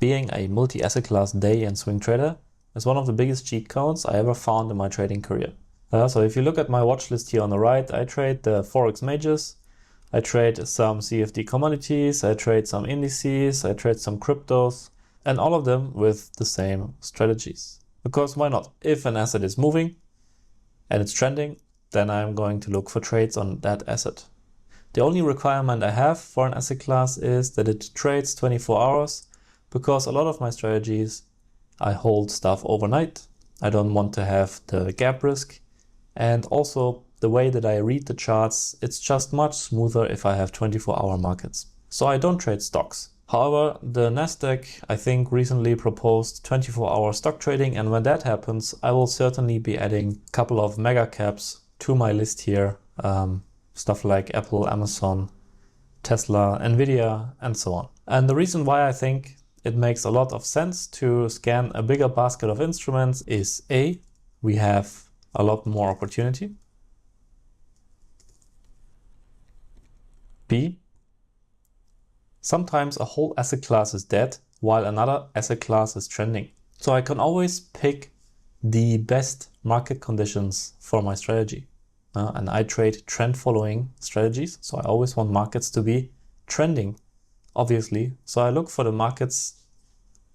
being a multi-asset class day and swing trader is one of the biggest cheat codes I ever found in my trading career. So if you look at my watch list here on the right, I trade the Forex majors, I trade some CFD commodities, I trade some indices, I trade some cryptos, and all of them with the same strategies. Because why not? If an asset is moving and it's trending, then I'm going to look for trades on that asset. The only requirement I have for an asset class is that it trades 24 hours, because a lot of my strategies, I hold stuff overnight. I don't want to have the gap risk. And also the way that I read the charts, it's just much smoother if I have 24-hour markets. So I don't trade stocks. However, the Nasdaq, I think, recently proposed 24-hour stock trading, and when that happens, I will certainly be adding a couple of mega caps to my list here. Stuff like Apple, Amazon, Tesla, Nvidia, and so on. And the reason why I think it makes a lot of sense to scan a bigger basket of instruments is A, we have a lot more opportunity. B, sometimes a whole asset class is dead while another asset class is trending. So I can always pick the best market conditions for my strategy. And I trade trend following strategies. So I always want markets to be trending, obviously. So I look for the markets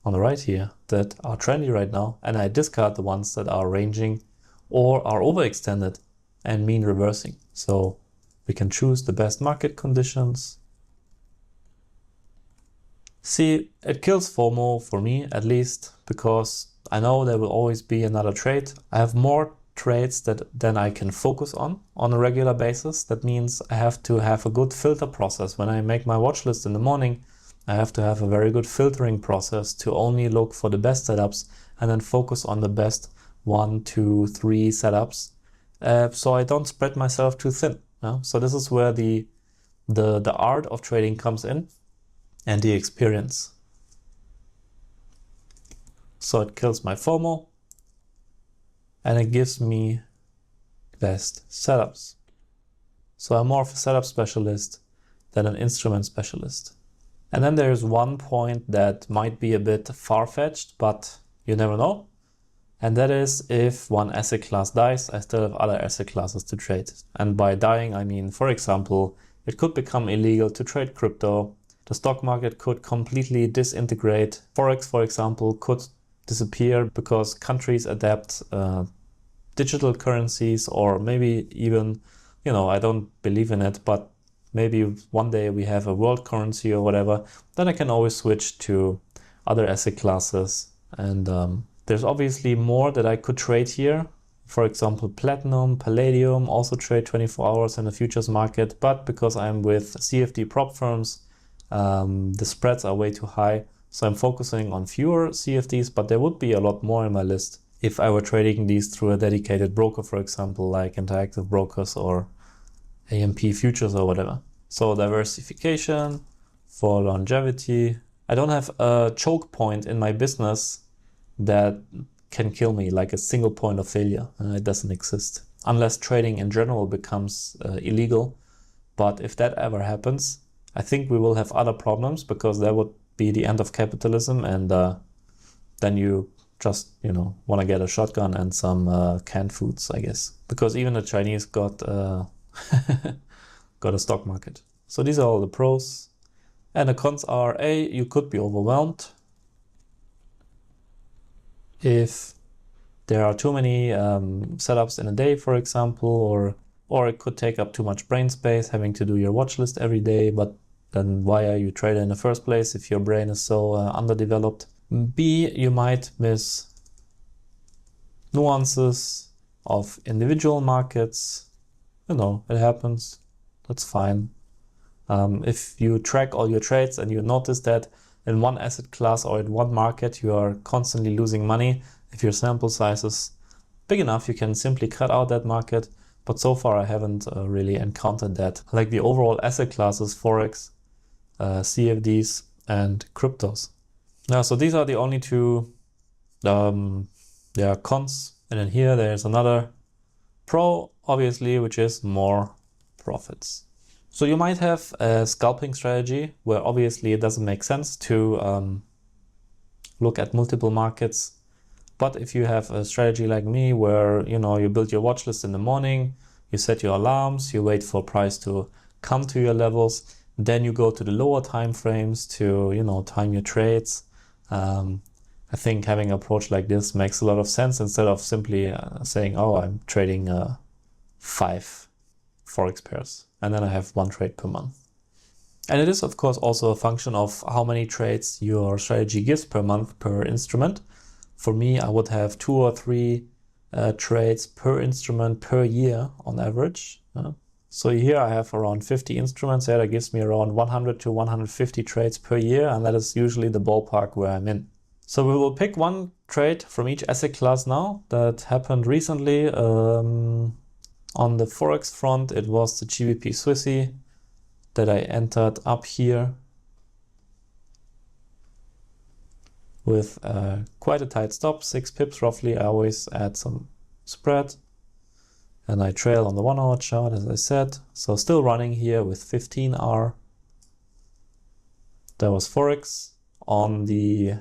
on the right here that are trendy right now, and I discard the ones that are ranging or are overextended and mean reversing. So we can choose the best market conditions. See, it kills FOMO for me, at least, because I know there will always be another trade. I have more trades than I can focus on a regular basis. That means I have to have a good filter process. When I make my watch list in the morning, I have to have a very good filtering process to only look for the best setups and then focus on the best 1, 2, 3 setups. So I don't spread myself too thin. So this is where the art of trading comes in, and the experience. So it kills my FOMO, and it gives me best setups. So I'm more of a setup specialist than an instrument specialist. And then there's one point that might be a bit far-fetched, but you never know. And that is, if one asset class dies, I still have other asset classes to trade. And by dying, I mean, for example, it could become illegal to trade crypto. The stock market could completely disintegrate. Forex, for example, could disappear because countries adapt digital currencies, or maybe even, I don't believe in it, but maybe one day we have a world currency or whatever. Then I can always switch to other asset classes. And there's obviously more that I could trade here. For example, platinum, palladium, also trade 24 hours in the futures market. But because I'm with CFD prop firms, the spreads are way too high. So I'm focusing on fewer CFDs, but there would be a lot more in my list if I were trading these through a dedicated broker, for example, like Interactive Brokers or AMP Futures or whatever. So diversification for longevity. I don't have a choke point in my business that can kill me, like a single point of failure. It doesn't exist unless trading in general becomes illegal. But if that ever happens, I think we will have other problems, because that would be the end of capitalism, and then you just want to get a shotgun and some canned foods, I guess, because even the Chinese got got a stock market. So these are all the pros. And the cons are, A, you could be overwhelmed if there are too many setups in a day, for example, or it could take up too much brain space having to do your watch list every day. But then why are you trading in the first place if your brain is so underdeveloped? B, you might miss nuances of individual markets. It happens. That's fine. If you track all your trades and you notice that in one asset class or in one market you are constantly losing money, if your sample size is big enough, you can simply cut out that market. But so far I haven't really encountered that. Like the overall asset classes, Forex, CFDs, and cryptos. Now, so these are the only two cons. And then here there's another pro, obviously, which is more profits. So you might have a scalping strategy where obviously it doesn't make sense to look at multiple markets. But if you have a strategy like me where, you build your watch list in the morning, you set your alarms, you wait for price to come to your levels, then you go to the lower time frames to, time your trades. I think having an approach like this makes a lot of sense instead of simply saying, oh, I'm trading 5 Forex pairs and then I have 1 trade per month. And it is, of course, also a function of how many trades your strategy gives per month per instrument. For me, I would have 2 or 3 trades per instrument per year on average. So here I have around 50 instruments. That gives me around 100 to 150 trades per year, and that is usually the ballpark where I'm in. So we will pick one trade from each asset class now that happened recently. On the Forex front, it was the GBP Swissy that I entered up here with quite a tight stop, 6 pips roughly. I always add some spread and I trail on the 1 hour chart, as I said. So still running here with 15R. That was Forex. On the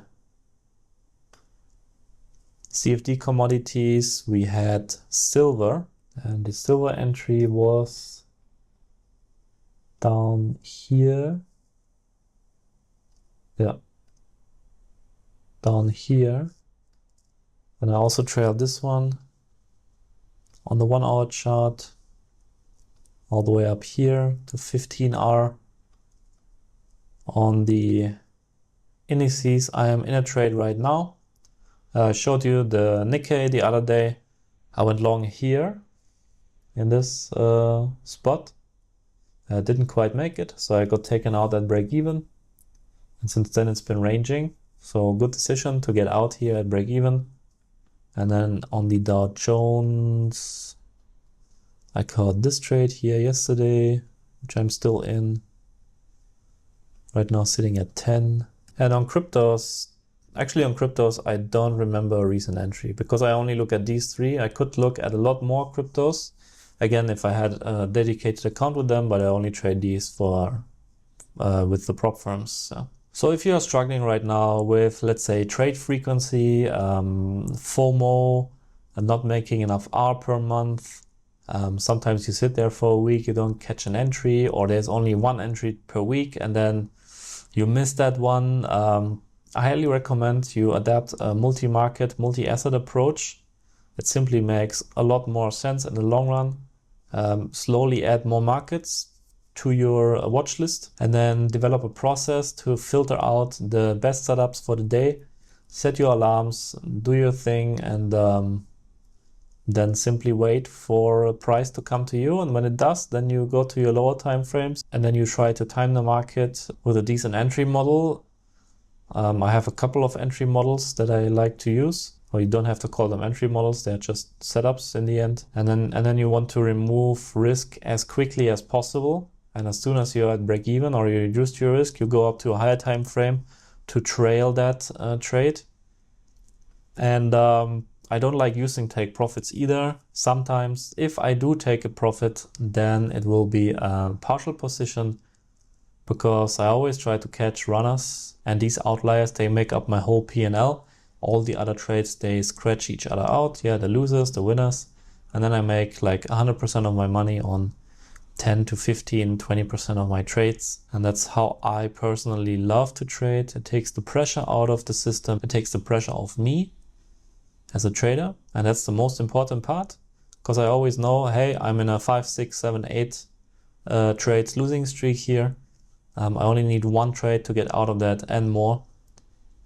CFD commodities, we had silver, and the silver entry was down here. Yeah, down here. And I also trailed this one on the 1 hour chart all the way up here to 15R. On the indices, I am in a trade right now. I showed you the Nikkei the other day. I went long here in this spot. I didn't quite make it, so I got taken out at break even. And since then it's been ranging. So good decision to get out here at break even. And then on the Dow Jones, I caught this trade here yesterday, which I'm still in. Right now sitting at 10. And on cryptos, actually on cryptos, I don't remember a recent entry because I only look at these 3. I could look at a lot more cryptos. Again, if I had a dedicated account with them, but I only trade these for with the prop firms. So if you are struggling right now with, let's say, trade frequency, FOMO, and not making enough R per month, sometimes you sit there for a week, you don't catch an entry, or there's only 1 entry per week, and then you miss that one. I highly recommend you adapt a multi-market, multi-asset approach. It simply makes a lot more sense in the long run. Slowly add more markets to your watch list and then develop a process to filter out the best setups for the day. Set your alarms, do your thing, and then simply wait for a price to come to you. And when it does, then you go to your lower time frames and then you try to time the market with a decent entry model. I have a couple of entry models that I like to use. Or you don't have to call them entry models, they're just setups in the end. And then you want to remove risk as quickly as possible. And as soon as you're at break even or you reduce your risk, you go up to a higher time frame to trail that trade. And I don't like using take profits either. Sometimes if I do take a profit, then it will be a partial position because I always try to catch runners, and these outliers, they make up my whole P&L. All the other trades, they scratch each other out. Yeah, the losers, the winners. And then I make like 100% of my money on 10 to 15, 20% of my trades. And that's how I personally love to trade. It takes the pressure out of the system. It takes the pressure off me as a trader. And that's the most important part, because I always know, hey, I'm in a 5, 6, 7, 8 trades losing streak here. I only need 1 trade to get out of that and more.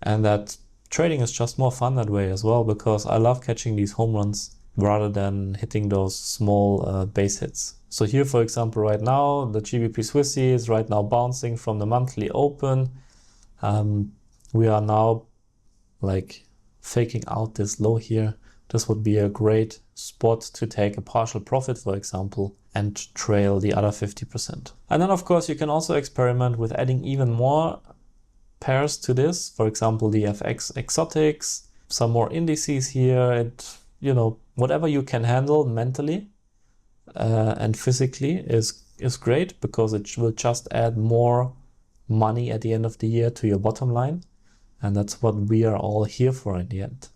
And that trading is just more fun that way as well, because I love catching these home runs rather than hitting those small base hits. So here, for example, right now, the GBP Swissy is right now bouncing from the monthly open. We are now like faking out this low here. This would be a great spot to take a partial profit, for example, and trail the other 50%. And then, of course, you can also experiment with adding even more pairs to this. For example, the FX exotics, some more indices here. Whatever you can handle mentally and physically is great, because it will just add more money at the end of the year to your bottom line. And that's what we are all here for in the end.